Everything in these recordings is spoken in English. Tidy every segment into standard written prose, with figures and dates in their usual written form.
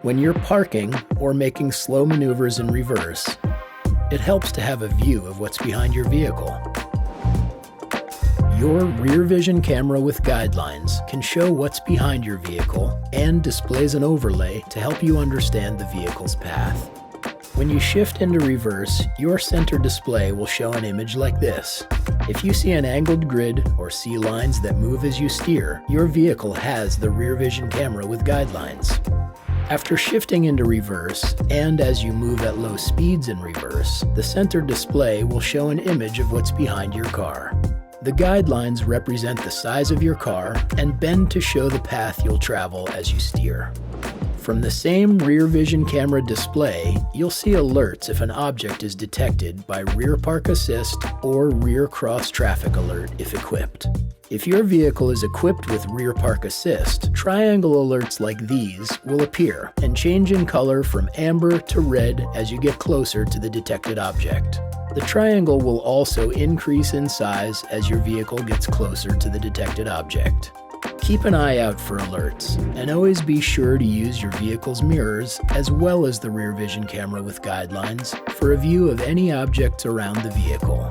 When you're parking or making slow maneuvers in reverse, it helps to have a view of what's behind your vehicle. Your rear vision camera with guidelines can show what's behind your vehicle and displays an overlay to help you understand the vehicle's path. When you shift into reverse, your center display will show an image like this. If you see an angled grid or see lines that move as you steer, your vehicle has the rear vision camera with guidelines. After shifting into reverse, and as you move at low speeds in reverse, the center display will show an image of what's behind your car. The guidelines represent the size of your car and bend to show the path you'll travel as you steer. From the same rear vision camera display, you'll see alerts if an object is detected by rear park assist or rear cross traffic alert if equipped. If your vehicle is equipped with rear park assist, triangle alerts like these will appear and change in color from amber to red as you get closer to the detected object. The triangle will also increase in size as your vehicle gets closer to the detected object. Keep an eye out for alerts, and always be sure to use your vehicle's mirrors as well as the rear vision camera with guidelines for a view of any objects around the vehicle.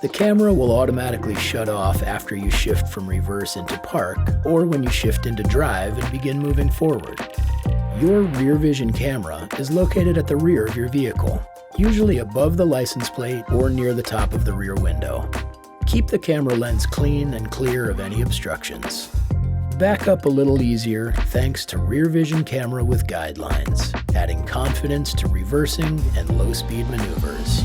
The camera will automatically shut off after you shift from reverse into park or when you shift into drive and begin moving forward. Your rear vision camera is located at the rear of your vehicle, usually above the license plate or near the top of the rear window. Keep the camera lens clean and clear of any obstructions. Back up a little easier thanks to rear vision camera with guidelines, adding confidence to reversing and low-speed maneuvers.